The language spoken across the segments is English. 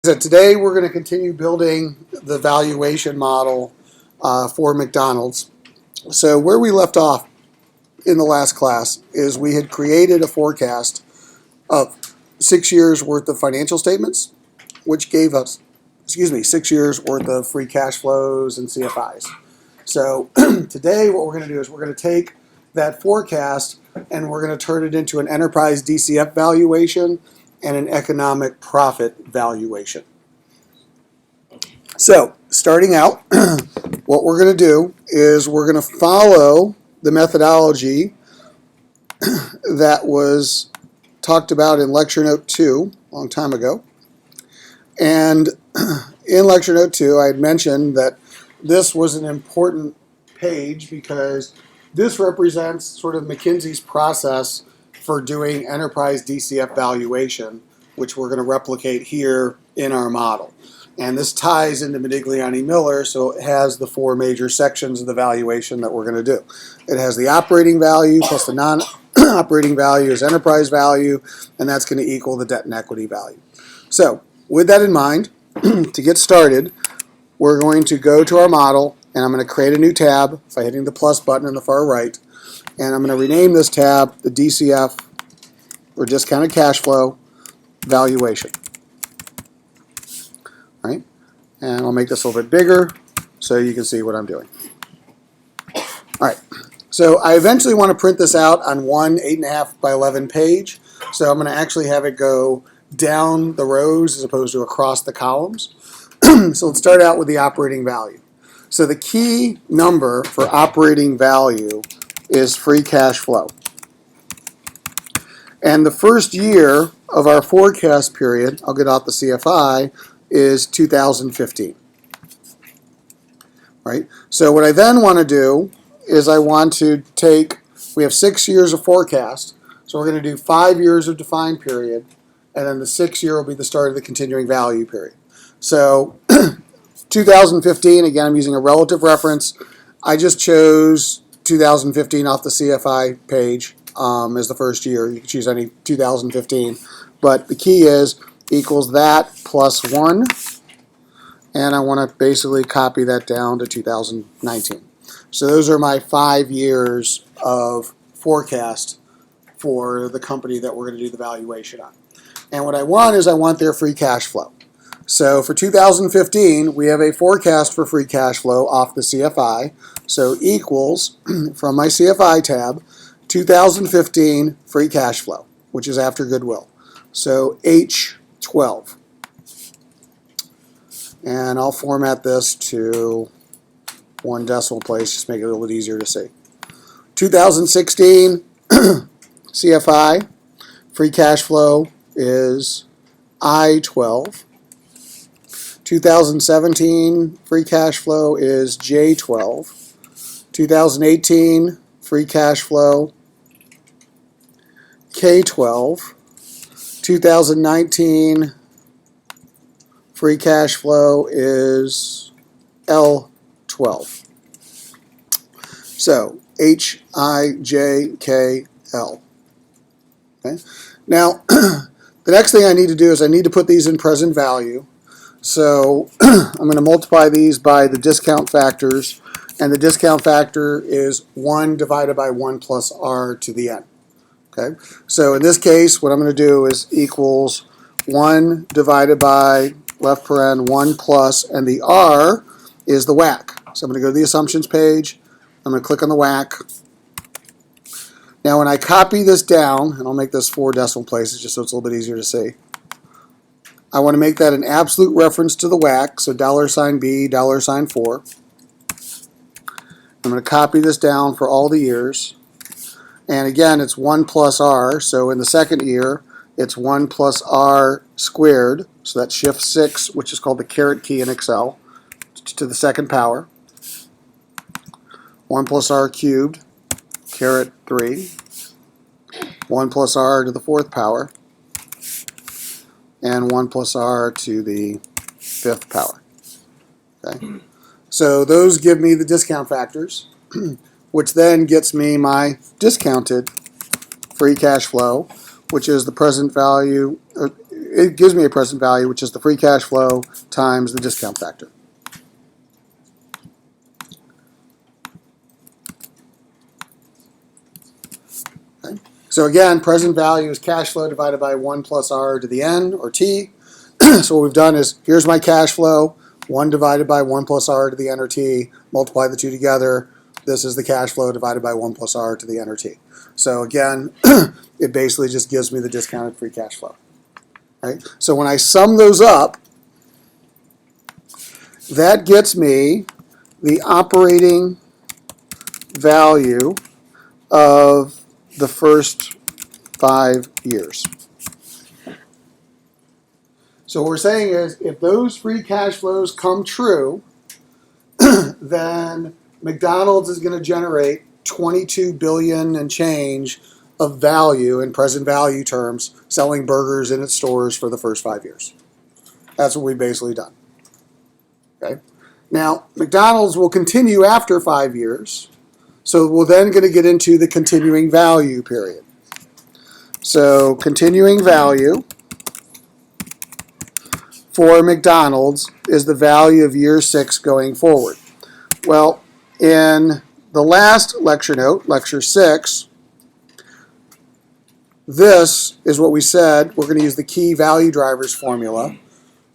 So today we're going to continue building the valuation model for McDonald's. So where we left off in the last class is we had created a forecast of 6 years worth of financial statements, which gave us, 6 years worth of free cash flows and CFIs. So today what we're going to do is we're going to take that forecast and we're going to turn it into an enterprise DCF valuation and an economic profit valuation. So, starting out, what we're going to do is we're going to follow the methodology that was talked about in Lecture Note 2 a long time ago. And in Lecture Note 2, I had mentioned that this was an important page because this represents sort of McKinsey's process for doing enterprise DCF valuation, which we're going to replicate here in our model. And this ties into Modigliani-Miller, so it has the 4 major sections of the valuation that we're going to do. It has the operating value plus the non-operating value is enterprise value, and that's going to equal the debt and equity value. So, with that in mind, to get started, we're going to go to our model, and I'm going to create a new tab by hitting the plus button in the far right, and I'm going to rename this tab the DCF, or discounted cash flow, valuation. Right? And I'll make this a little bit bigger so you can see what I'm doing. All right. So I eventually want to print this out on one 8.5 by 11 page. So I'm going to actually have it go down the rows as opposed to across the columns. So let's start out with the operating value. So the key number for operating value is free cash flow. And the first year of our forecast period, I'll get out the CFI, is 2015. Right? So what I then want to do is I want to take, we have 6 years of forecast, so we're going to do 5 years of defined period, and then the 6th year will be the start of the continuing value period. So 2015, again, I'm using a relative reference. I just chose 2015 off the CFI page as the first year. You can choose any 2015, but the key is equals that plus 1, and I want to basically copy that down to 2019. So those are my 5 years of forecast for the company that we're going to do the valuation on. And what I want is I want their free cash flow. So for 2015, we have a forecast for free cash flow off the CFI. So equals, from my CFI tab, 2015 free cash flow, which is after goodwill. So H12. And I'll format this to 1 decimal place, just make it a little bit easier to see. 2016 CFI free cash flow is I12. 2017 free cash flow is J12. 2018 free cash flow K12. 2019 free cash flow is L12. So HIJKL. Okay. Now, the next thing I need to do is I need to put these in present value. So I'm going to multiply these by the discount factors, and the discount factor is 1 divided by 1 plus R to the n. Okay. So in this case, what I'm going to do is equals 1 divided by left paren 1 plus, and the R is the WACC. So I'm going to go to the assumptions page. I'm going to click on the WACC. Now when I copy this down, and I'll make this 4 decimal places just so it's a little bit easier to see, I want to make that an absolute reference to the WACC, so $B, $4. I'm going to copy this down for all the years. And again, it's 1 plus R, so in the second year, it's 1 plus R squared, so that's shift 6, which is called the caret key in Excel, to the second power. 1 plus R cubed, caret 3. 1 plus R to the 4th power. And 1 plus R to the 5th power. Okay. So those give me the discount factors, which then gets me my discounted free cash flow, which is the present value, it gives me a present value, which is the free cash flow times the discount factor. Okay. So again, present value is cash flow divided by 1 plus r to the n, or t. So what we've done is, here's my cash flow, 1 divided by 1 plus r to the n or t, multiply the two together. This is the cash flow divided by 1 plus r to the n or t. So again, it basically just gives me the discounted free cash flow. Right? So when I sum those up, that gets me the operating value of the first 5 years. So what we're saying is, if those free cash flows come true, then McDonald's is going to generate $22 billion and change of value in present value terms, selling burgers in its stores for the first 5 years. That's what we've basically done. Okay. Now, McDonald's will continue after 5 years, so we're then going to get into the continuing value period. So, continuing value for McDonald's is the value of year 6 going forward. Well, in the last lecture note, lecture 6, this is what we said. We're going to use the key value drivers formula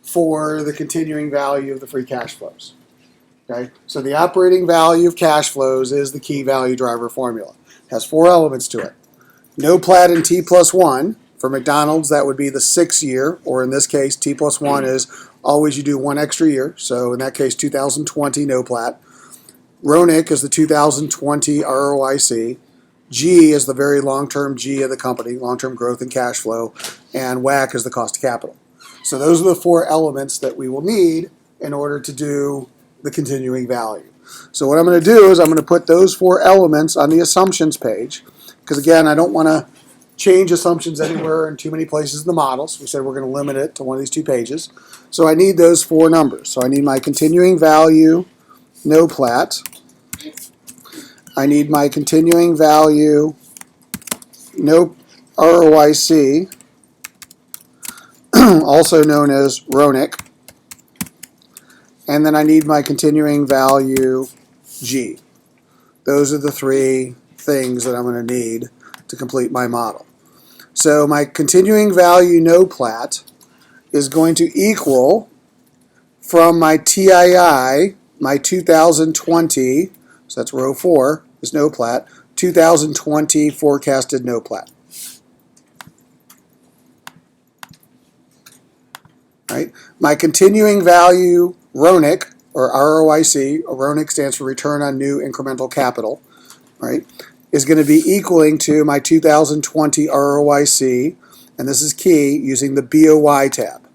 for the continuing value of the free cash flows. Okay, so the operating value of cash flows is the key value driver formula. It has 4 elements to it. No plat and T plus 1. For McDonald's, that would be the 6th year, or in this case, T plus 1 is always you do 1 extra year. So in that case, 2020 no plat. RONIC is the 2020 ROIC. G is the very long-term G of the company, long-term growth and cash flow. And WACC is the cost of capital. So those are the 4 elements that we will need in order to do the continuing value. So what I'm going to do is I'm going to put those 4 elements on the assumptions page, because again, I don't want to change assumptions anywhere in too many places in the model. So we said we're going to limit it to one of these 2 pages. So I need those 4 numbers. So I need my continuing value, no plat. I need my continuing value, no ROIC, also known as RONIC. And then I need my continuing value G. Those are the 3 things that I'm going to need to complete my model. So my continuing value no plat is going to equal, from my TII, my 2020, so that's row 4, is no plat, 2020 forecasted no plat. Right? My continuing value RONIC, or ROIC, RONIC stands for return on new incremental capital, right, is going to be equaling to my 2020 ROIC, and this is key, using the BOY tab.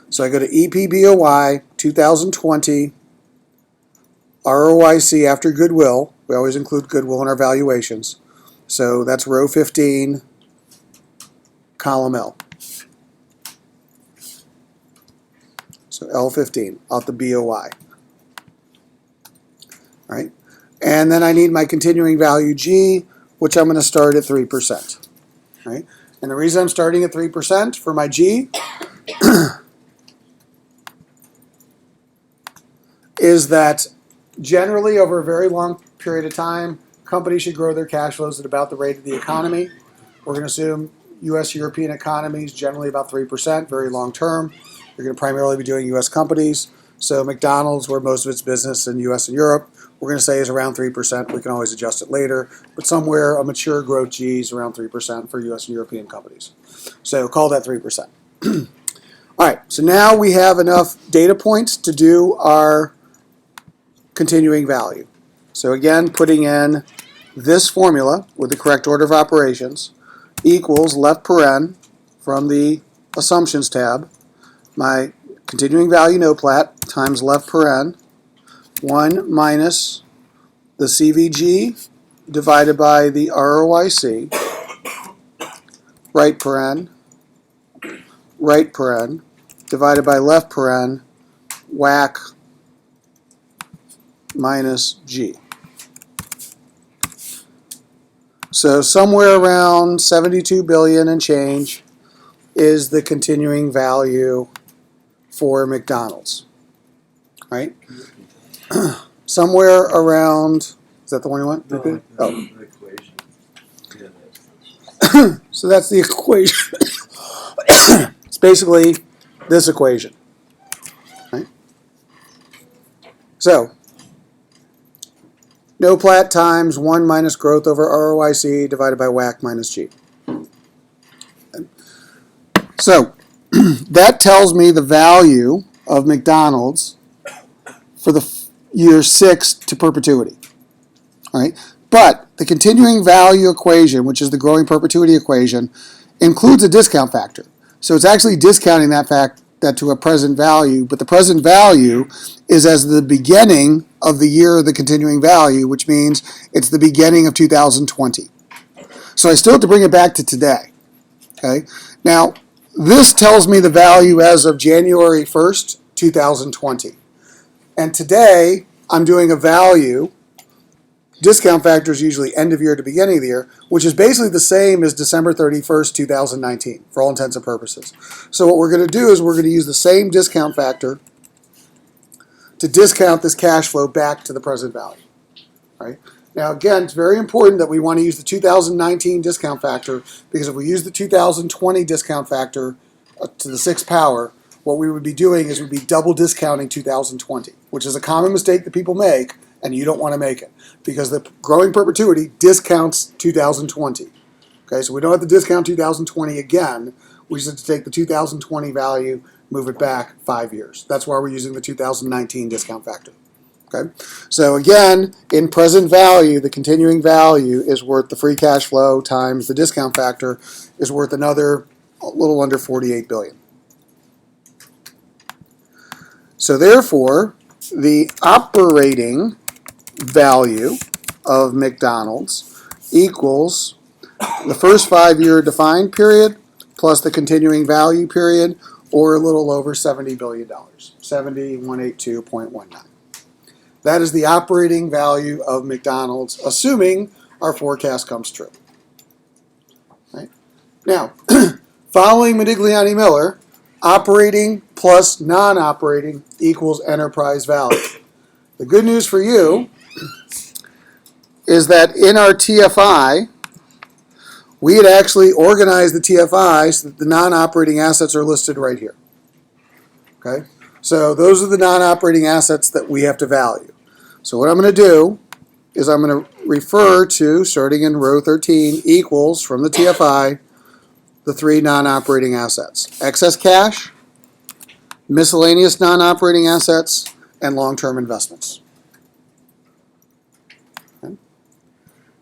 So I go to EPBOY 2020 ROIC after goodwill. We always include goodwill in our valuations. So that's row 15, column L. So L15, out the BOY. Right? And then I need my continuing value G, which I'm going to start at 3%. Right? And the reason I'm starting at 3% for my G is that generally over a very long period of time, companies should grow their cash flows at about the rate of the economy. We're going to assume U.S. European economies generally about 3%, very long term. You're going to primarily be doing U.S. companies. So McDonald's, where most of its business in U.S. and Europe, we're going to say is around 3%. We can always adjust it later. But somewhere a mature growth G is around 3% for U.S. and European companies. So call that 3%. All right, so now we have enough data points to do our continuing value. So again, putting in this formula with the correct order of operations equals left paren from the assumptions tab, my continuing value no plat times left paren 1 minus the CVG divided by the ROIC, right paren divided by left paren WACC minus G. So somewhere around 72 billion and change is the continuing value for McDonald's, right? Somewhere around, is that the one you want? No, Oh. the equation. So that's the equation. It's basically this equation, right? So, NOPLAT times 1 minus growth over ROIC divided by WACC minus G. So, that tells me the value of McDonald's for the year 6 to perpetuity. All right? But the continuing value equation, which is the growing perpetuity equation, includes a discount factor. So it's actually discounting that to a present value, but the present value is as the beginning of the year of the continuing value, which means it's the beginning of 2020. So I still have to bring it back to today. Okay? Now, this tells me the value as of January 1st, 2020. And today, I'm doing a value. Discount factor is usually end of year to beginning of the year, which is basically the same as December 31st, 2019, for all intents and purposes. So what we're going to do is we're going to use the same discount factor to discount this cash flow back to the present value. Right? Now, again, it's very important that we want to use the 2019 discount factor, because if we use the 2020 discount factor to the 6th power, what we would be doing is we'd be double discounting 2020, which is a common mistake that people make, and you don't want to make it, because the growing perpetuity discounts 2020. Okay, so we don't have to discount 2020 again. We just have to take the 2020 value, move it back 5 years. That's why we're using the 2019 discount factor. Okay, so again, in present value, the continuing value is worth the free cash flow times the discount factor is worth another a little under $48 billion. So therefore, the operating value of McDonald's equals the first 5-year defined period plus the continuing value period, or a little over $70 billion, 7182.19. That is the operating value of McDonald's, assuming our forecast comes true. Right? Now, following Modigliani-Miller, operating plus non-operating equals enterprise value. The good news for you is that in our TFI, we had actually organized the TFI so that the non-operating assets are listed right here. Okay? So those are the non-operating assets that we have to value. So what I'm going to do is I'm going to refer to, starting in row 13, equals from the TFI, the 3 non-operating assets. Excess cash, miscellaneous non-operating assets, and long-term investments. Okay?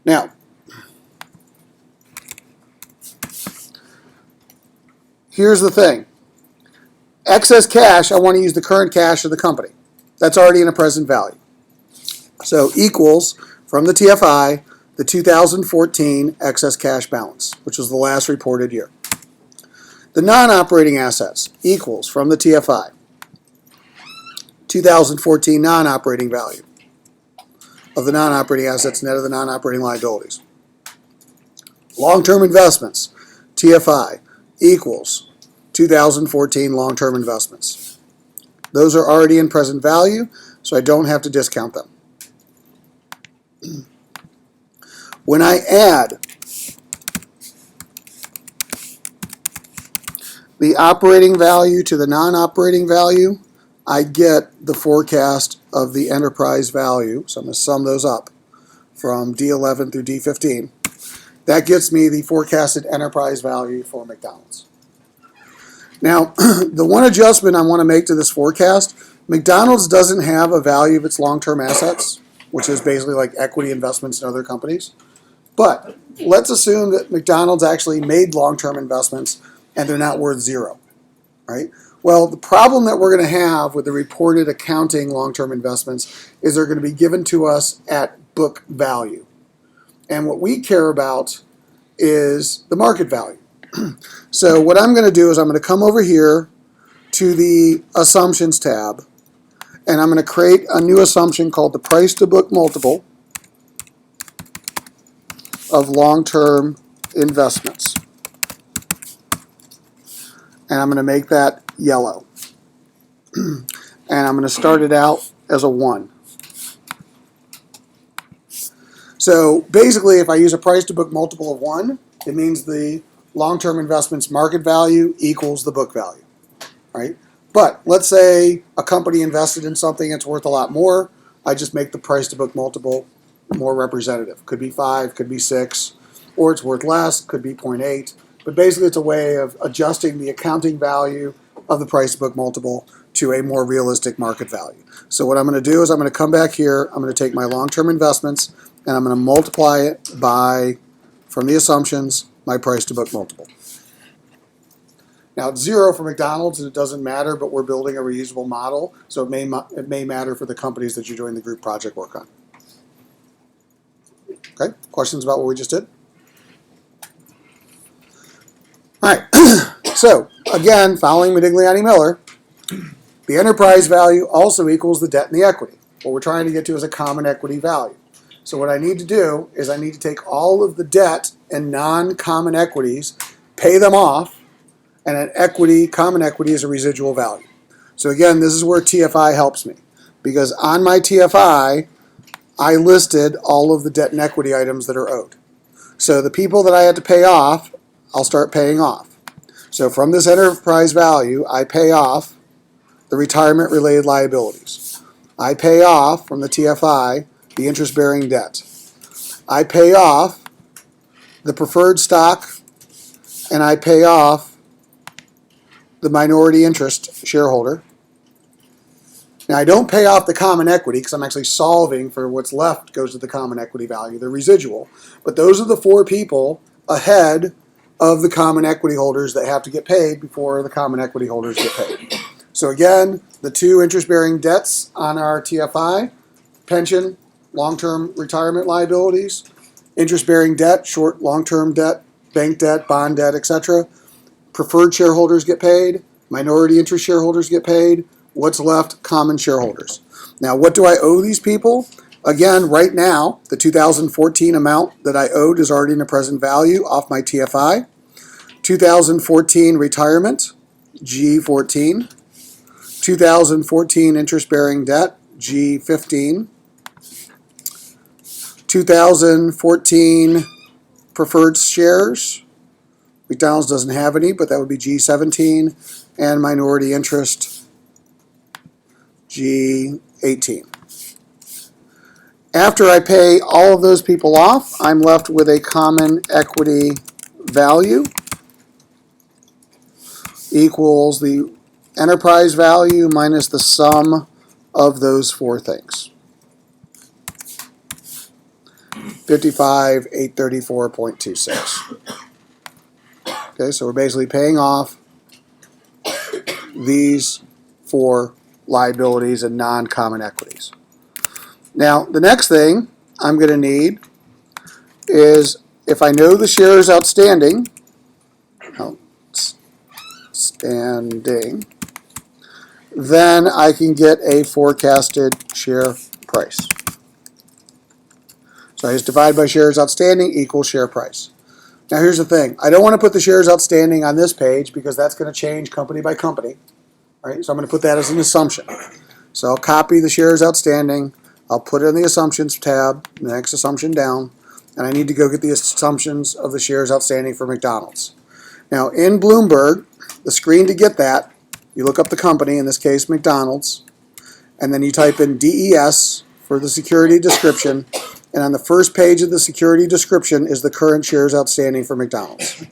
Now, here's the thing. Excess cash, I want to use the current cash of the company. That's already in a present value. So equals, from the TFI, the 2014 excess cash balance, which was the last reported year. The non-operating assets equals, from the TFI, 2014 non-operating value of the non-operating assets net of the non-operating liabilities. Long-term investments, TFI, equals 2014 long-term investments. Those are already in present value, so I don't have to discount them. When I add the operating value to the non-operating value, I get the forecast of the enterprise value. So I'm going to sum those up from D11 through D15. That gets me the forecasted enterprise value for McDonald's. Now, the one adjustment I want to make to this forecast, McDonald's doesn't have a value of its long-term assets, which is basically like equity investments in other companies. But let's assume that McDonald's actually made long-term investments and they're not worth zero, right? Well, the problem that we're going to have with the reported accounting long-term investments is they're going to be given to us at book value. And what we care about is the market value. So what I'm going to do is I'm going to come over here to the Assumptions tab, and I'm going to create a new assumption called the price to book multiple of long-term investments. and I'm going to make that yellow. And I'm going to start it out as a 1. So basically, if I use a price to book multiple of 1, it means the long-term investment's market value equals the book value, right? But let's say a company invested in something that's worth a lot more. I just make the price to book multiple more representative. Could be 5, could be 6, or it's worth less, could be 0.8. But basically, it's a way of adjusting the accounting value of the price to book multiple to a more realistic market value. So what I'm going to do is I'm going to come back here. I'm going to take my long-term investments, and I'm going to multiply it by, from the assumptions, my price to book multiple. Now it's 0 for McDonald's, and it doesn't matter, but we're building a reusable model, so it may matter for the companies that you're doing the group project work on. Okay, questions about what we just did? All right, so again, following Modigliani-Miller, the enterprise value also equals the debt and the equity. What we're trying to get to is a common equity value. So what I need to do is I need to take all of the debt and non-common equities, pay them off, and an equity, common equity, is a residual value. So again, this is where TFI helps me, because on my TFI, I listed all of the debt and equity items that are owed. So the people that I had to pay off, I'll start paying off. So from this enterprise value, I pay off the retirement-related liabilities. I pay off from the TFI the interest-bearing debt. I pay off the preferred stock, and I pay off the minority interest shareholder. Now, I don't pay off the common equity because I'm actually solving for what's left goes to the common equity value, the residual. But those are the 4 people ahead of the common equity holders that have to get paid before the common equity holders get paid. So again, the 2 interest-bearing debts on our TFI, pension, long-term retirement liabilities, interest-bearing debt, short, long-term debt, bank debt, bond debt, etc. Preferred shareholders get paid, minority interest shareholders get paid. What's left? Common shareholders. Now, what do I owe these people? Again, right now, the 2014 amount that I owed is already in the present value off my TFI. 2014 retirement, G14. 2014 interest-bearing debt, G15. 2014 preferred shares, McDonald's doesn't have any, but that would be G17, and minority interest, G18. After I pay all of those people off, I'm left with a common equity value equals the enterprise value minus the sum of those 4 things. 55,834.26. Okay, so we're basically paying off these 4 liabilities and non-common equities. Now, the next thing I'm going to need is, if I know the shares outstanding, then I can get a forecasted share price. So I just divide by shares outstanding equals share price. Now here's the thing. I don't want to put the shares outstanding on this page because that's going to change company by company. Right? So I'm going to put that as an assumption. So I'll copy the shares outstanding. I'll put it in the assumptions tab, the next assumption down, and I need to go get the assumptions of the shares outstanding for McDonald's. Now in Bloomberg, the screen to get that, you look up the company, in this case McDonald's, and then you type in DES for the security description, and on the first page of the security description is the current shares outstanding for McDonald's.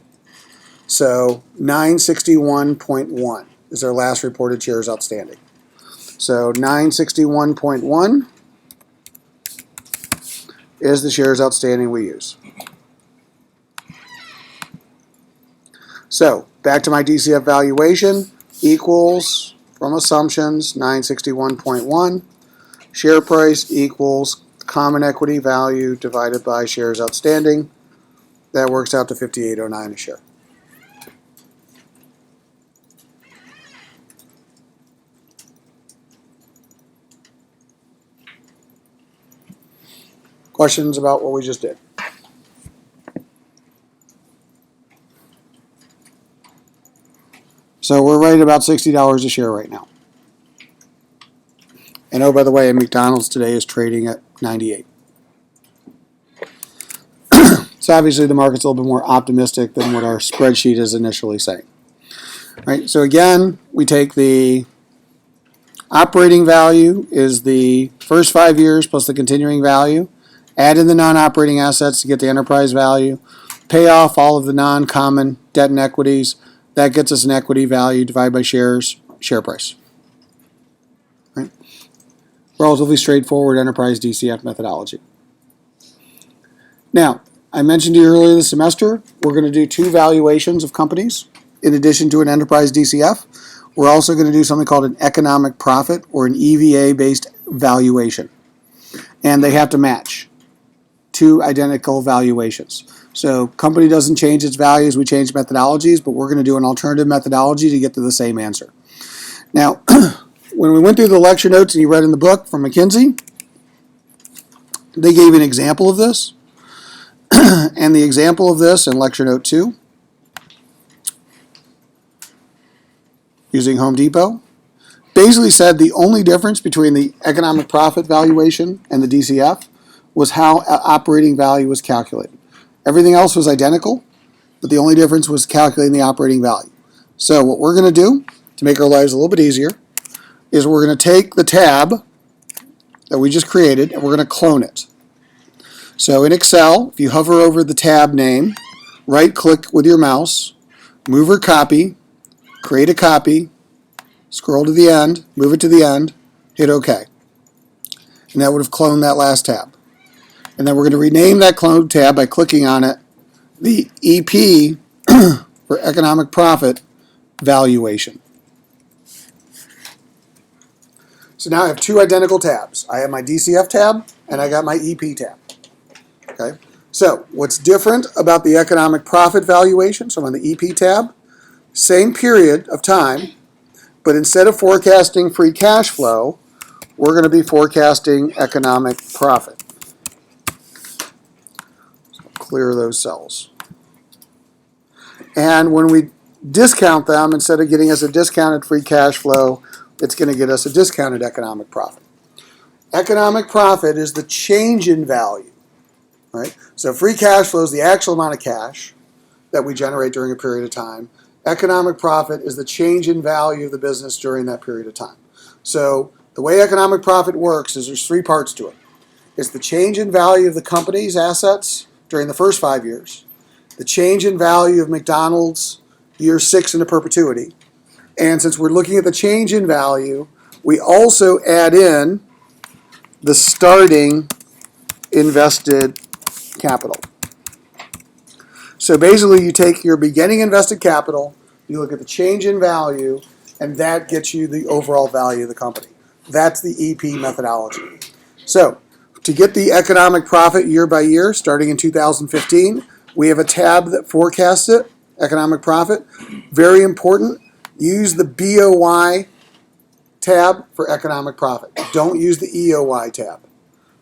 So 961.1 is their last reported shares outstanding. So 961.1 is the shares outstanding we use. So back to my DCF valuation, equals, from assumptions, 961.1. Share price equals common equity value divided by shares outstanding. That works out to 58.09 a share. Questions about what we just did? So trading about $60 a share right now. And oh, by the way, McDonald's today is trading at 98. So obviously the market's a little bit more optimistic than what our spreadsheet is initially saying. Right? So again, we take the operating value is the first 5 years plus the continuing value. Add in the non-operating assets to get the enterprise value. Pay off all of the non-common debt and equities. That gets us an equity value divided by shares, share price. Right? Relatively straightforward enterprise DCF methodology. Now, I mentioned to you earlier this semester, we're going to do 2 valuations of companies in addition to an enterprise DCF. We're also going to do something called an economic profit or an EVA-based valuation. And they have to match 2 identical valuations. So company doesn't change its values, we change methodologies, but we're going to do an alternative methodology to get to the same answer. Now, when we went through the lecture notes and you read in the book from McKinsey, they gave an example of this. And the example of this in lecture note 2, using Home Depot, basically said the only difference between the economic profit valuation and the DCF was how operating value was calculated. Everything else was identical, but the only difference was calculating the operating value. So what we're going to do to make our lives a little bit easier is we're going to take the tab that we just created and we're going to clone it. So in Excel, if you hover over the tab name, right-click with your mouse, move or copy, create a copy, scroll to the end, move it to the end, hit OK. And that would have cloned that last tab. And then we're going to rename that cloned tab by clicking on it, the EP for economic profit valuation. So now I have 2 identical tabs. I have my DCF tab and I got my EP tab. Okay. So what's different about the economic profit valuation? So I'm on the EP tab, same period of time, but instead of forecasting free cash flow, we're going to be forecasting economic profit. So clear those cells. And when we discount them, instead of getting us a discounted free cash flow, it's going to get us a discounted economic profit. Economic profit is the change in value. Right? So free cash flow is the actual amount of cash that we generate during a period of time. Economic profit is the change in value of the business during that period of time. So the way economic profit works is there's 3 parts to it. It's the change in value of the company's assets during the first 5 years, the change in value of McDonald's year 6 into perpetuity, and since we're looking at the change in value, we also add in the starting invested capital. So basically you take your beginning invested capital, you look at the change in value, and that gets you the overall value of the company. That's the EP methodology. So to get the economic profit year by year, starting in 2015, we have a tab that forecasts it, economic profit. Very important, use the BOY tab for economic profit. Don't use the EOY tab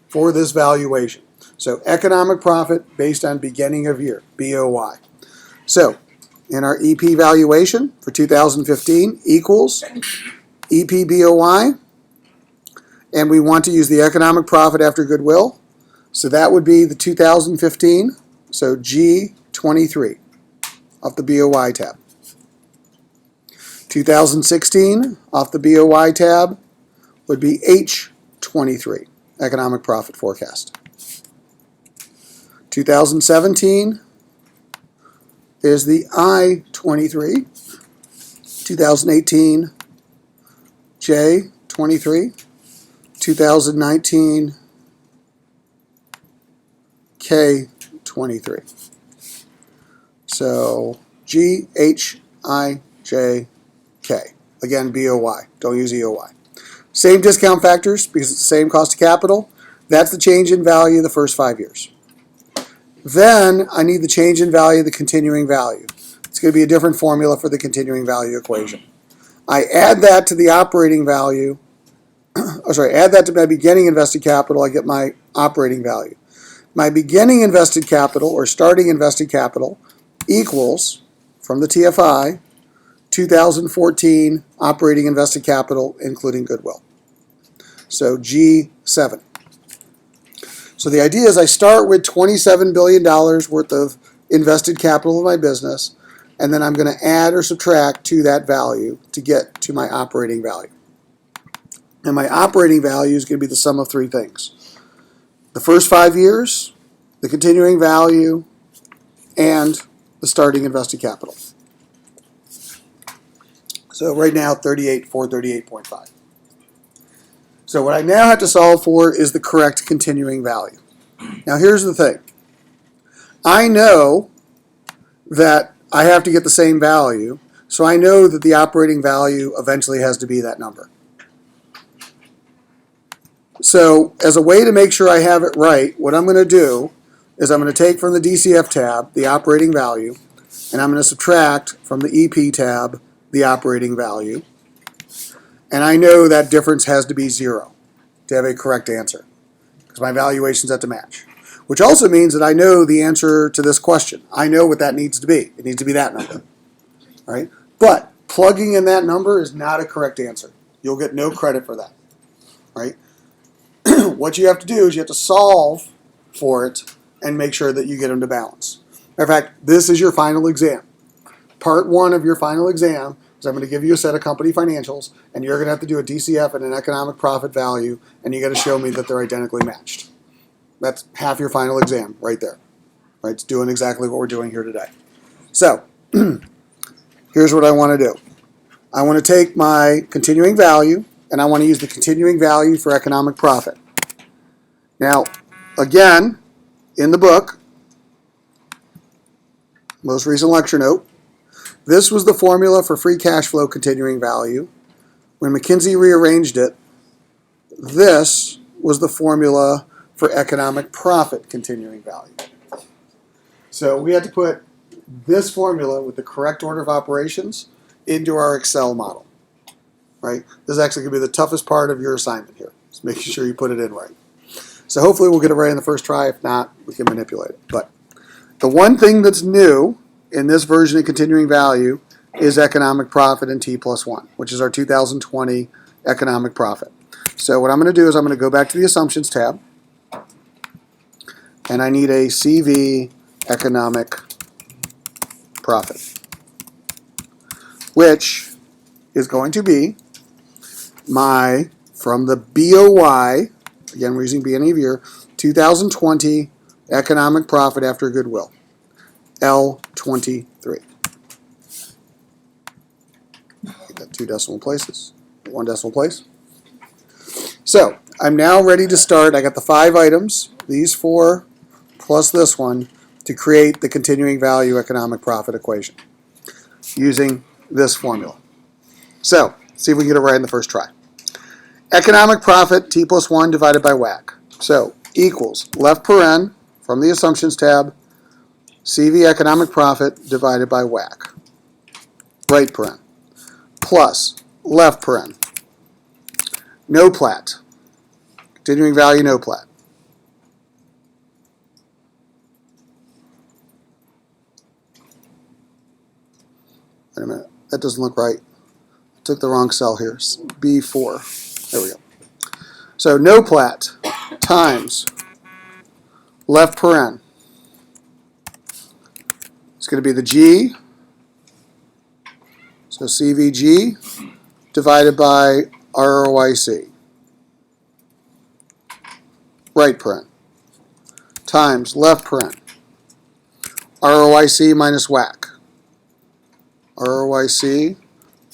for this valuation. So economic profit based on beginning of year, BOY. So in our EP valuation for 2015 equals EP BOY, and we want to use the economic profit after goodwill. So that would be the 2015, so G23 off the BOY tab. 2016 off the BOY tab would be H23, economic profit forecast. 2017 is the I-23, 2018 J-23, 2019 K-23. So G, H, I, J, K. Again, BOY. Don't use EOY. Same discount factors because it's the same cost of capital. That's the change in value the first 5 years. Then I need the change in value of the continuing value. It's going to be a different formula for the continuing value equation. I add that to the operating value. Add that to my beginning invested capital. I get my operating value. My beginning invested capital or starting invested capital equals, from the TFI, 2014 operating invested capital, including goodwill. So G7. So the idea is I start with $27 billion worth of invested capital in my business, and then I'm going to add or subtract to that value to get to my operating value. And my operating value is going to be the sum of three things: the first 5 years, the continuing value, and the starting invested capital. So right now, 438.5. So what I now have to solve for is the correct continuing value. Now here's the thing. I know that I have to get the same value, so I know that the operating value eventually has to be that number. So as a way to make sure I have it right, what I'm going to do is I'm going to take from the DCF tab the operating value, and I'm going to subtract from the EP tab the operating value. And I know that difference has to be 0 to have a correct answer, because my valuations have to match. Which also means that I know the answer to this question. I know what that needs to be. It needs to be that number. All right? But plugging in that number is not a correct answer. You'll get no credit for that. All right? What you have to do is you have to solve for it and make sure that you get them to balance. Matter of fact, this is your final exam. Part 1 of your final exam is I'm going to give you a set of company financials, and you're going to have to do a DCF and an economic profit value, and you got to show me that they're identically matched. That's half your final exam right there. Right? It's doing exactly what we're doing here today. So, here's what I want to do. I want to take my continuing value, and I want to use the continuing value for economic profit. Now, again, in the book, most recent lecture note, this was the formula for free cash flow continuing value. When McKinsey rearranged it, this was the formula for economic profit continuing value. So we had to put this formula with the correct order of operations into our Excel model. Right? This is actually going to be the toughest part of your assignment here. Just making sure you put it in right. So hopefully we'll get it right in the first try. If not, we can manipulate it. But the one thing that's new in this version of continuing value is economic profit in T+1, which is our 2020 economic profit. So what I'm going to do is I'm going to go back to the Assumptions tab, and I need a CV economic profit, which is going to be my, from the BOY, again we're using beginning of year, 2020 economic profit after goodwill, L23. Get that 2 decimal places, 1 decimal place. So I'm now ready to start. I got the 5 items, these 4 plus this one, to create the continuing value economic profit equation using this formula. So, see if we can get it right in the first try. Economic profit, T+1 divided by WACC. So, equals left paren from the Assumptions tab, CV economic profit divided by WACC. Right paren. Plus left paren. No plat. Continuing value, no plat. Wait a minute. That doesn't look right. I took the wrong cell here. B4. There we go. So no plat times left paren. It's going to be the G. So CVG divided by ROIC. Right paren. Times left paren. ROIC minus WACC. ROIC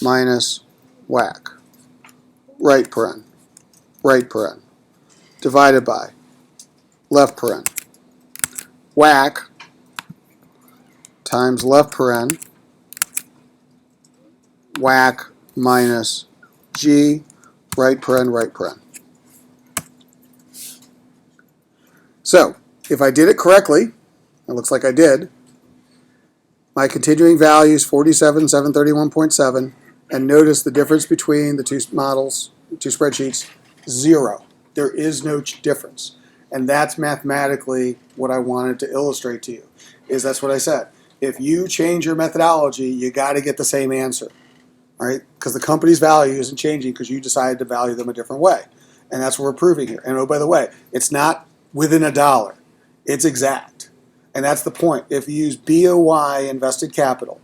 minus WACC. Right paren. Right paren. Divided by left paren. WACC times left paren. WACC minus G. Right paren, right paren. So, if I did it correctly, it looks like I did, my continuing value is 47,731.7, and notice the difference between the 2 models, 2 spreadsheets, 0. There is no difference. And that's mathematically what I wanted to illustrate to you, is that's what I said. If you change your methodology, you got to get the same answer. all right? Because the company's value isn't changing because you decided to value them a different way. And that's what we're proving here. And oh, by the way, it's not within a dollar. It's exact. And that's the point. If you use BOY, invested capital,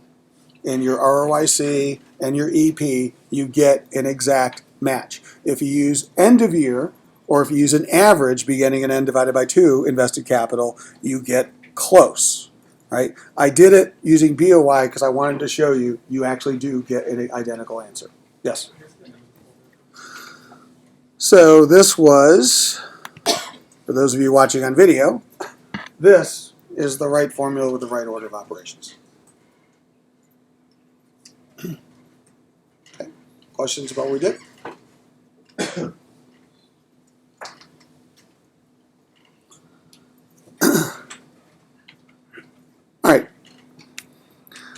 in your ROIC and your EP, you get an exact match. If you use end of year, or if you use an average beginning and end divided by 2 invested capital, you get close. Right? I did it using BOY because I wanted to show you you actually do get an identical answer. Yes? So this was, for those of you watching on video, this is the right formula with the right order of operations. Okay. Questions about what we did? All right.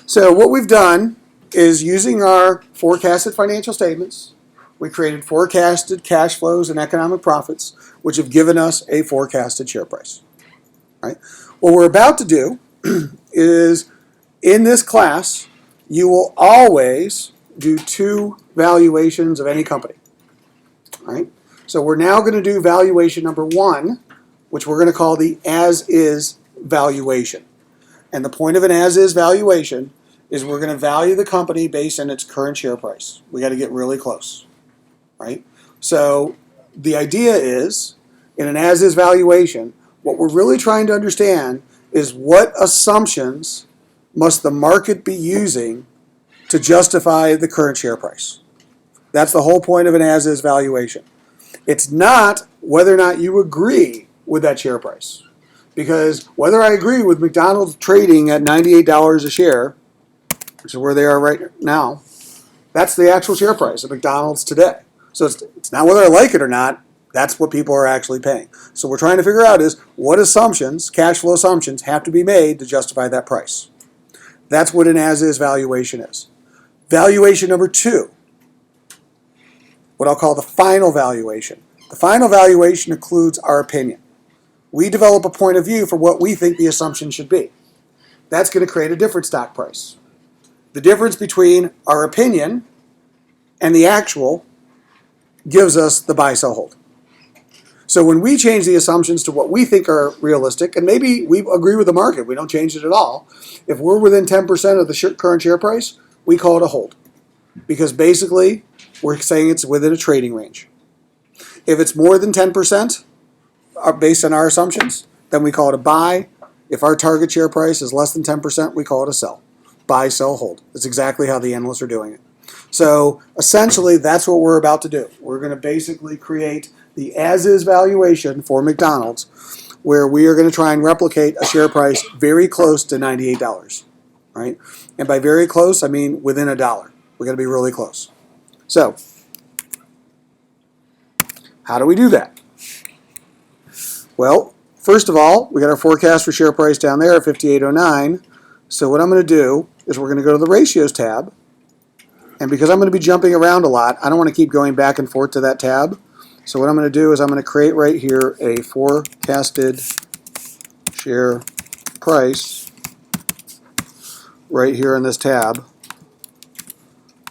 So what we've done is using our forecasted financial statements, we created forecasted cash flows and economic profits, which have given us a forecasted share price. Right? What we're about to do is, in this class, you will always do 2 valuations of any company. All right? So we're now going to do valuation number 1, which we're going to call the As Is valuation. And the point of an As Is valuation is we're going to value the company based on its current share price. We got to get really close. Right? So the idea is, in an As Is valuation, what we're really trying to understand is what assumptions must the market be using to justify the current share price. That's the whole point of an As Is valuation. It's not whether or not you agree with that share price. Because whether I agree with McDonald's trading at $98 a share, which is where they are right now, that's the actual share price of McDonald's today. So it's not whether I like it or not, that's what people are actually paying. So what we're trying to figure out is what assumptions, cash flow assumptions, have to be made to justify that price. That's what an as-is valuation is. Valuation number 2, what I'll call the final valuation. The final valuation includes our opinion. We develop a point of view for what we think the assumption should be. That's going to create a different stock price. The difference between our opinion and the actual gives us the buy, sell, hold. So when we change the assumptions to what we think are realistic, and maybe we agree with the market, we don't change it at all. If we're within 10% of the current share price, we call it a hold. Because basically, we're saying it's within a trading range. If it's more than 10%, based on our assumptions, then we call it a buy. If our target share price is less than 10%, we call it a sell. Buy, sell, hold. That's exactly how the analysts are doing it. So essentially, that's what we're about to do. We're going to basically create the as-is valuation for McDonald's, where we are going to try and replicate a share price very close to $98. Right? And by very close, I mean within $1. We're going to be really close. So, how do we do that? Well, first of all, we got our forecast for share price down there at 58.09. So what I'm going to do is we're going to go to the ratios tab. And because I'm going to be jumping around a lot, I don't want to keep going back and forth to that tab. So what I'm going to do is I'm going to create right here a forecasted share price right here in this tab.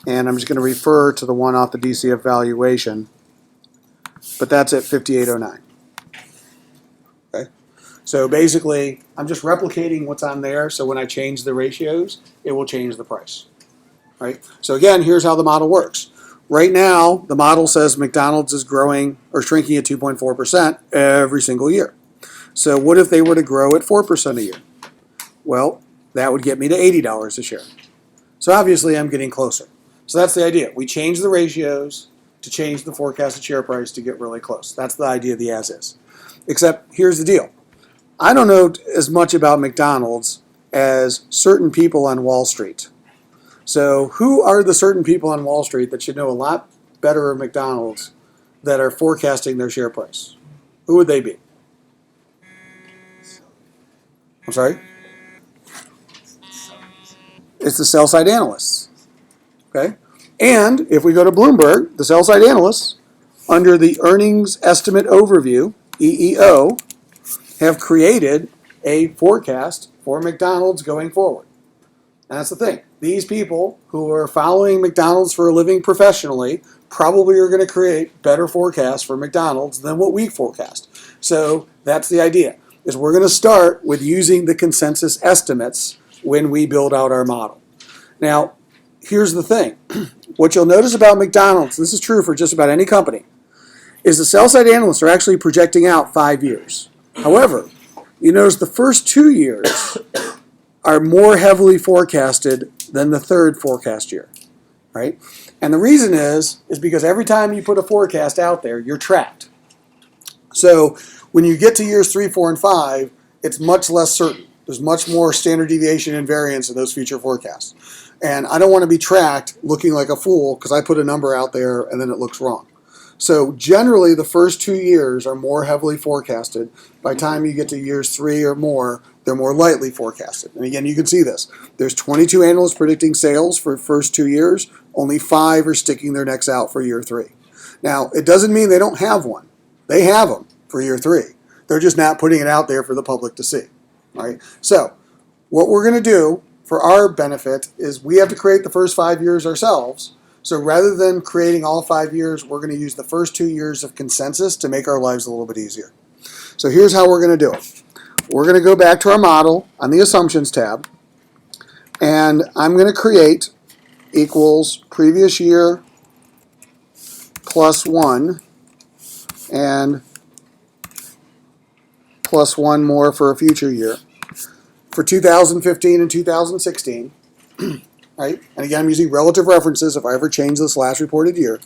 And I'm just going to refer to the one off the DCF valuation. But that's at 58.09. Okay. So basically, I'm just replicating what's on there. So when I change the ratios, it will change the price. Right? So again, here's how the model works. Right now, the model says McDonald's is growing or shrinking at 2.4% every single year. So what if they were to grow at 4% a year? Well, that would get me to $80 a share. So obviously, I'm getting closer. So that's the idea. We change the ratios to change the forecasted share price to get really close. That's the idea of the as-is. Except here's the deal. I don't know as much about McDonald's as certain people on Wall Street. So who are the certain people on Wall Street that should know a lot better of McDonald's that are forecasting their share price? Who would they be? I'm sorry? It's the sell-side analysts. Okay? And if we go to Bloomberg, the sell-side analysts, under the Earnings Estimate Overview, EEO, have created a forecast for McDonald's going forward. That's the thing. These people who are following McDonald's for a living professionally probably are going to create better forecasts for McDonald's than what we forecast. So that's the idea, is we're going to start with using the consensus estimates when we build out our model. Now, here's the thing. What you'll notice about McDonald's, this is true for just about any company, is the sell-side analysts are actually projecting out 5 years. However, you notice the first 2 years are more heavily forecasted than the third forecast year, right? And the reason is because every time you put a forecast out there, you're tracked. So when you get to years 3, 4, and 5, it's much less certain. There's much more standard deviation and variance in those future forecasts. And I don't want to be tracked looking like a fool because I put a number out there and then it looks wrong. So generally, the first 2 years are more heavily forecasted. By the time you get to years 3 or more, they're more lightly forecasted. And again, you can see this. There's 22 analysts predicting sales for the first 2 years. Only 5 are sticking their necks out for year 3. Now, it doesn't mean they don't have one. They have them for year 3. They're just not putting it out there for the public to see. All right? So what we're going to do for our benefit is we have to create the first 5 years ourselves. So rather than creating all 5 years, we're going to use the first 2 years of consensus to make our lives a little bit easier. So here's how we're going to do it. We're going to go back to our model on the Assumptions tab, and I'm going to create equals previous year plus 1 and plus 1 more for a future year for 2015 and 2016. Right? And again, I'm using relative references if I ever change this last reported year.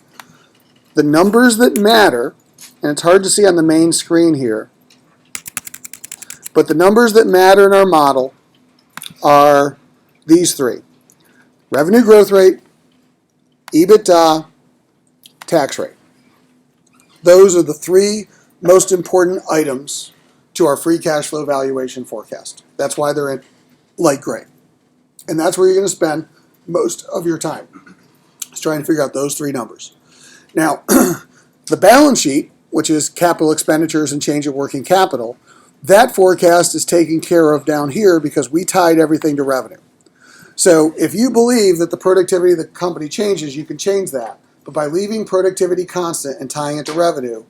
The numbers that matter, and it's hard to see on the main screen here, but the numbers that matter in our model are these 3. Revenue growth rate, EBITDA, tax rate. Those are the 3 most important items to our free cash flow valuation forecast. That's why they're in light gray. And that's where you're going to spend most of your time. Is trying to figure out those 3 numbers. Now, the balance sheet, which is capital expenditures and change of working capital, that forecast is taken care of down here because we tied everything to revenue. So if you believe that the productivity of the company changes, you can change that. But by leaving productivity constant and tying it to revenue,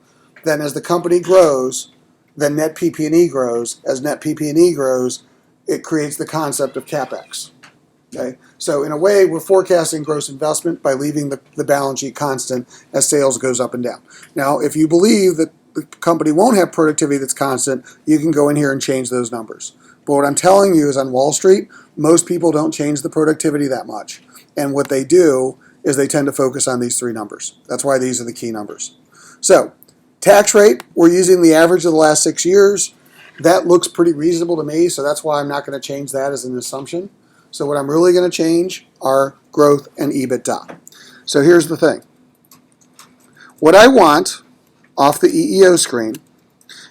then as the company grows, then net PP&E grows. As net PP&E grows, it creates the concept of CapEx. Okay? So in a way, we're forecasting gross investment by leaving the balance sheet constant as sales goes up and down. Now, if you believe that the company won't have productivity that's constant, you can go in here and change those numbers. But what I'm telling you is on Wall Street, most people don't change the productivity that much. And what they do is they tend to focus on these 3 numbers. That's why these are the key numbers. So, tax rate, we're using the average of the last 6 years. That looks pretty reasonable to me, so that's why I'm not going to change that as an assumption. So what I'm really going to change are growth and EBITDA. So here's the thing. What I want off the EEO screen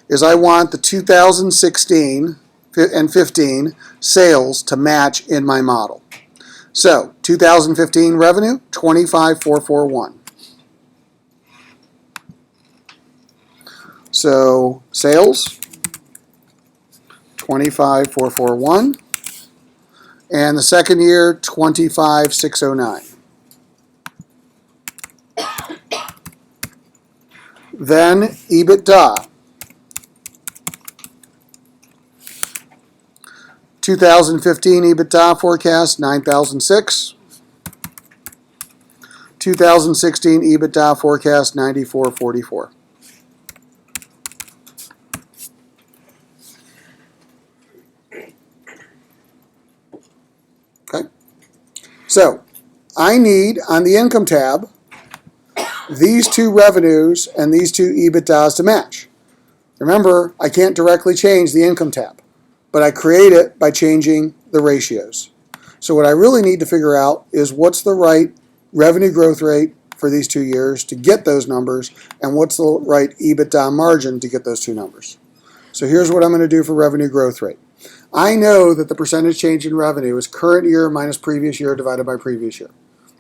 is I want the 2016 and 15 sales to match in my model. So 2015 revenue, 25,441. So sales, 25,441. And the second year, 25,609. Then EBITDA. 2015 EBITDA forecast, 9,006. 2016 EBITDA forecast, 94,44. Okay. So I need, on the income tab, these 2 revenues and these 2 EBITDAs to match. Remember, I can't directly change the income tab, but I create it by changing the ratios. So what I really need to figure out is what's the right revenue growth rate for these 2 years to get those numbers, and what's the right EBITDA margin to get those 2 numbers. So here's what I'm going to do for revenue growth rate. I know that the percentage change in revenue is current year minus previous year divided by previous year.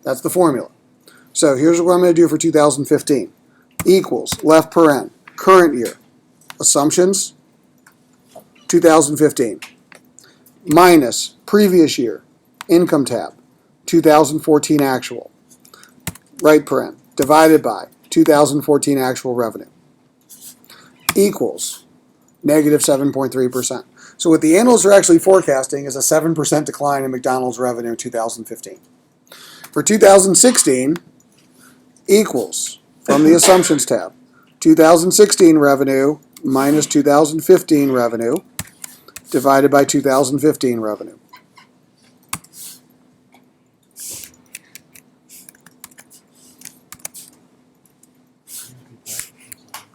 That's the formula. So here's what I'm going to do for 2015. Equals, left paren, current year, assumptions, 2015, minus previous year, income tab, 2014 actual, right paren, divided by 2014 actual revenue, equals negative 7.3%. So what the analysts are actually forecasting is a 7% decline in McDonald's revenue in 2015. For 2016, equals, from the assumptions tab, 2016 revenue minus 2015 revenue divided by 2015 revenue.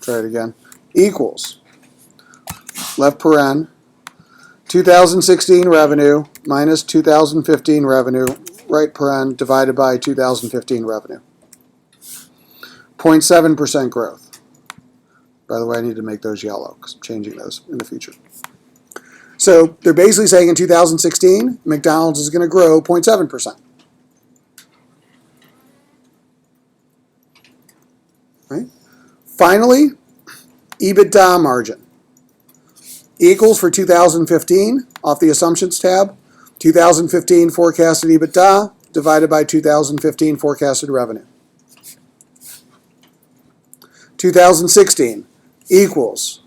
Try it again. Equals, left paren, 2016 revenue minus 2015 revenue, right paren, divided by 2015 revenue. 0.7% growth. By the way, I need to make those yellow because I'm changing those in the future. So they're basically saying in 2016, McDonald's is going to grow 0.7%. Right? Finally, EBITDA margin equals for 2015 off the assumptions tab, 2015 forecasted EBITDA divided by 2015 forecasted revenue. 2016 equals,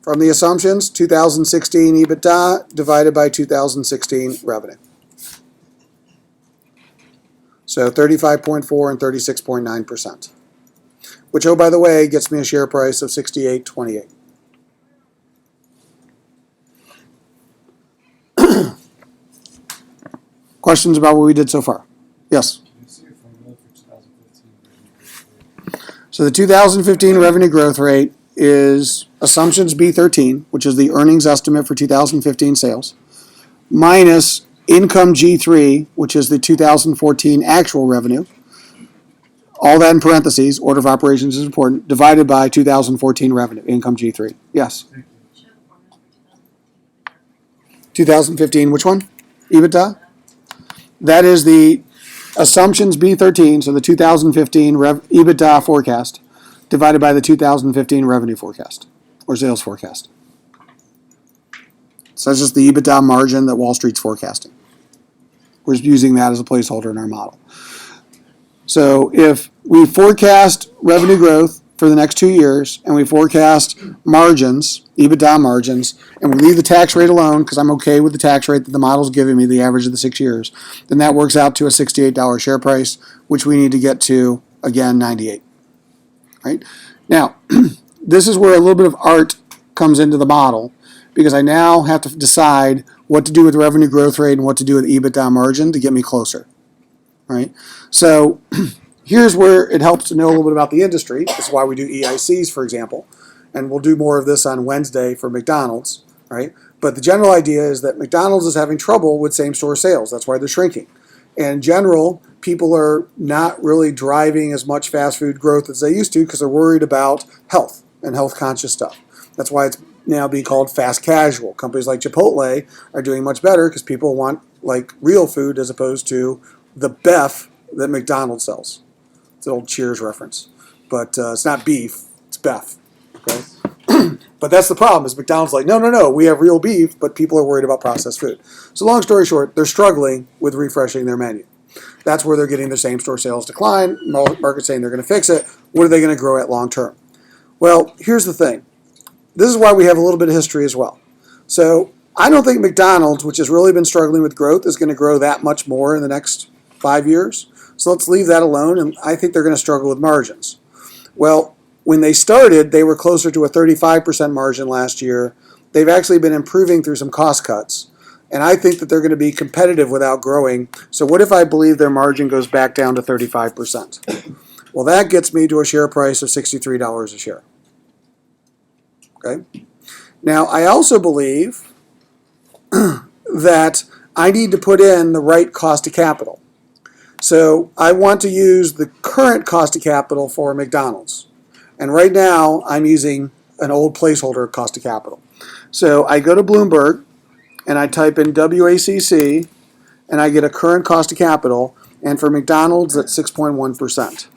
from the assumptions, 2016 EBITDA divided by 2016 revenue. So 35.4 and 36.9%. Which, oh, by the way, gets me a share price of $68.28. Questions about what we did so far? Yes? So the 2015 revenue growth rate is assumptions B13, which is the earnings estimate for 2015 sales, minus income G3, which is the 2014 actual revenue, all that in parentheses, order of operations is important, divided by 2014 revenue, income G3. Yes? 2015, which one? EBITDA? That is the assumptions B13, so the 2015 EBITDA forecast, divided by the 2015 revenue forecast, or sales forecast. So that's just the EBITDA margin that Wall Street's forecasting. We're just using that as a placeholder in our model. So if we forecast revenue growth for the next 2 years, and we forecast margins, EBITDA margins, and we leave the tax rate alone, because I'm okay with the tax rate that the model's giving me, the average of the 6 years, then that works out to a $68 share price, which we need to get to, again, 98. Right? Now, this is where a little bit of art comes into the model, because I now have to decide what to do with revenue growth rate and what to do with EBITDA margin to get me closer. Right? So here's where it helps to know a little bit about the industry. This is why we do EICs, for example, and we'll do more of this on Wednesday for McDonald's. Right? But the general idea is that McDonald's is having trouble with same-store sales. That's why they're shrinking. And in general, people are not really driving as much fast food growth as they used to because they're worried about health and health-conscious stuff. That's why it's now being called fast casual. Companies like Chipotle are doing much better because people want like real food as opposed to the beef that McDonald's sells. It's an old Cheers reference. But it's not beef, it's beef. Okay? But that's the problem, is McDonald's like, no, we have real beef, but people are worried about processed food. So long story short, they're struggling with refreshing their menu. That's where they're getting their same-store sales decline. Market's saying they're going to fix it. What are they going to grow at long term? Well, here's the thing. This is why we have a little bit of history as well. So I don't think McDonald's, which has really been struggling with growth, is going to grow that much more in the next 5 years. So let's leave that alone, and I think they're going to struggle with margins. Well, when they started, they were closer to a 35% margin last year. They've actually been improving through some cost cuts. And I think that they're going to be competitive without growing. So what if I believe their margin goes back down to 35%? Well, that gets me to a share price of $63 a share. Okay. Now, I also believe that I need to put in the right cost of capital. So I want to use the current cost of capital for McDonald's. And right now, I'm using an old placeholder cost of capital. So I go to Bloomberg, and I type in WACC, and I get a current cost of capital, and for McDonald's, that's 6.1%.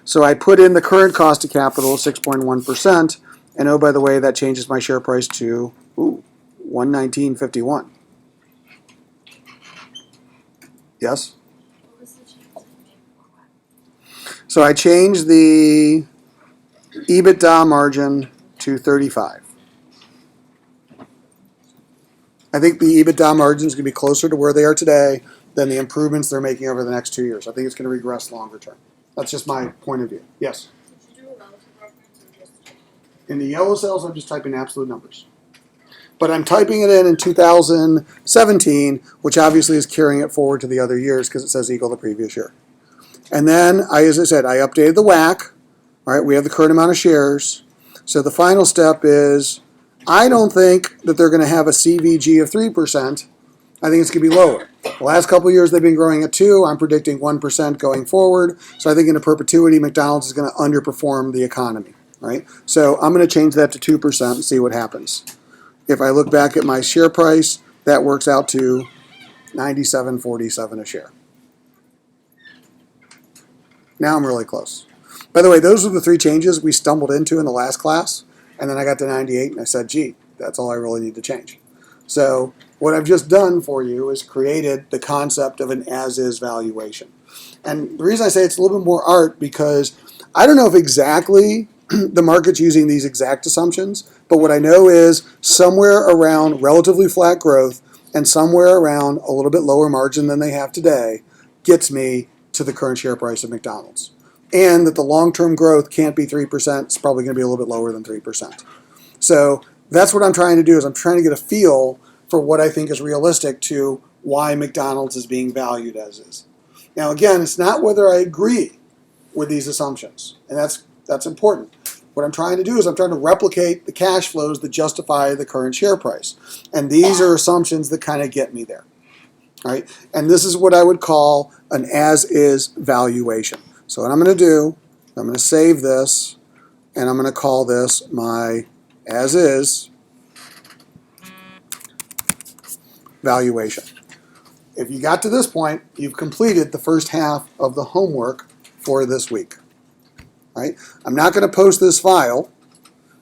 So I put in the current cost of capital, 6.1%, and oh, by the way, that changes my share price to $119.51. Yes? What was the change that you made before what? So I changed the EBITDA margin to 35. I think the EBITDA margin is going to be closer to where they are today than the improvements they're making over the next 2 years. I think it's going to regress longer term. That's just my point of view. Yes? Did you do a relative reference or just In the yellow cells, I'm just typing absolute numbers. But I'm typing it in 2017, which obviously is carrying it forward to the other years because it says equal the previous year. And then, as I said, I updated the WACC. All right, we have the current amount of shares. So the final step is, I don't think that they're going to have a CVG of 3%. I think it's going to be lower. The last couple of years they've been growing at 2%. I'm predicting 1% going forward. So I think in a perpetuity, McDonald's is going to underperform the economy. Right? So I'm going to change that to 2% and see what happens. If I look back at my share price, that works out to $97.47 a share. Now I'm really close. By the way, those are the 3 changes we stumbled into in the last class, and then I got to 98 and I said, gee, that's all I really need to change. So what I've just done for you is created the concept of an as-is valuation. And the reason I say it's a little bit more art because I don't know if exactly the market's using these exact assumptions, but what I know is somewhere around relatively flat growth and somewhere around a little bit lower margin than they have today gets me to the current share price of McDonald's. And that the long-term growth can't be 3%. It's probably going to be a little bit lower than 3%. So that's what I'm trying to do is I'm trying to get a feel for what I think is realistic to why McDonald's is being valued as is. Now, again, it's not whether I agree with these assumptions, and that's important. What I'm trying to do is I'm trying to replicate the cash flows that justify the current share price. And these are assumptions that kind of get me there. Right? And this is what I would call an as-is valuation. So what I'm going to do, I'm going to save this, and I'm going to call this my as-is valuation. If you got to this point, you've completed the first half of the homework for this week. Right? I'm not going to post this file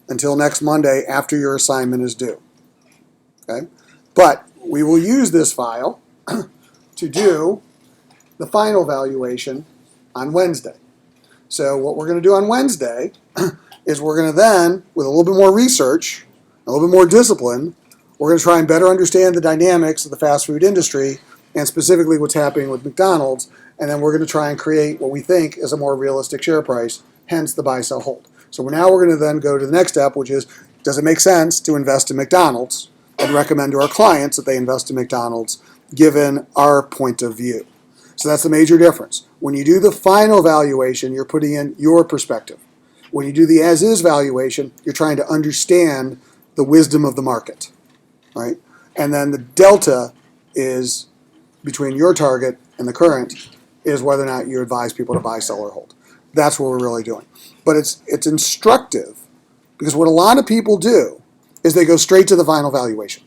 until next Monday after your assignment is due. Okay? But we will use this file to do the final valuation on Wednesday. So what we're going to do on Wednesday is we're going to then, with a little bit more research, a little bit more discipline, we're going to try and better understand the dynamics of the fast food industry and specifically what's happening with McDonald's, and then we're going to try and create what we think is a more realistic share price, hence the buy, sell, hold. So now we're going to then go to the next step, which is, does it make sense to invest in McDonald's and recommend to our clients that they invest in McDonald's given our point of view? So that's the major difference. When you do the final valuation, you're putting in your perspective. When you do the as-is valuation, you're trying to understand the wisdom of the market, right? And then the delta is between your target and the current is whether or not you advise people to buy, sell, or hold. That's what we're really doing. But it's instructive because what a lot of people do is they go straight to the final valuation.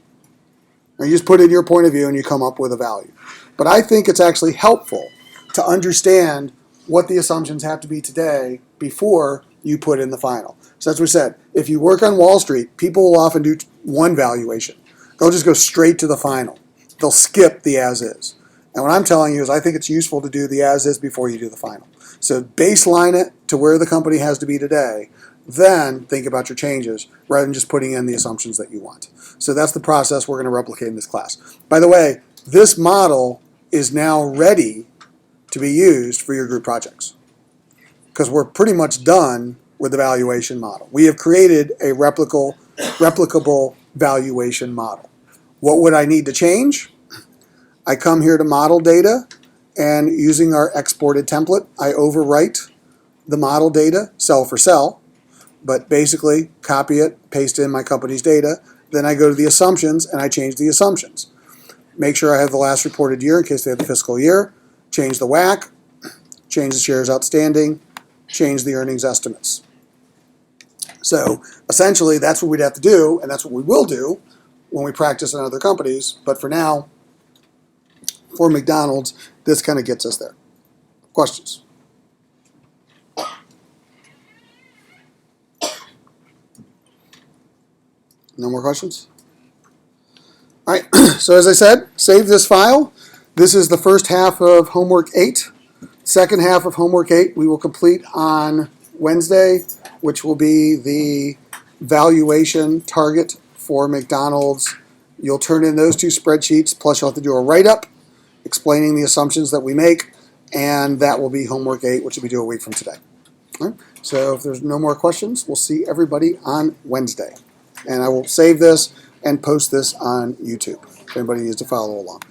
Now you just put in your point of view and you come up with a value. But I think it's actually helpful to understand what the assumptions have to be today before you put in the final. So as we said, if you work on Wall Street, people will often do one valuation. They'll just go straight to the final. They'll skip the as-is. And what I'm telling you is I think it's useful to do the as-is before you do the final. So baseline it to where the company has to be today, then think about your changes rather than just putting in the assumptions that you want. So that's the process we're going to replicate in this class. By the way, this model is now ready to be used for your group projects because we're pretty much done with the valuation model. We have created a replicable valuation model. What would I need to change? I come here to model data, and using our exported template, I overwrite the model data cell for cell, but basically copy it, paste in my company's data. Then I go to the assumptions and I change the assumptions. Make sure I have the last reported year in case they have the fiscal year, change the WACC, change the shares outstanding, change the earnings estimates. So essentially that's what we'd have to do, and that's what we will do when we practice in other companies. But for now, for McDonald's, this kind of gets us there. Questions? No more questions? All right, so as I said, save this file. This is the first half of homework 8. Second half of homework 8 we will complete on Wednesday, which will be the valuation target for McDonald's. You'll turn in those 2 spreadsheets, plus you'll have to do a write-up explaining the assumptions that we make, and that will be homework 8, which will be due a week from today. All right? So if there's no more questions, we'll see everybody on Wednesday. And I will save this and post this on YouTube if anybody needs to follow along.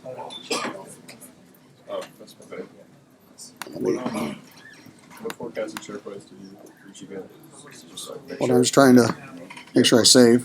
Oh, that's perfect. What forecasting share price did you reach again? Well, I'm just trying to make sure I save.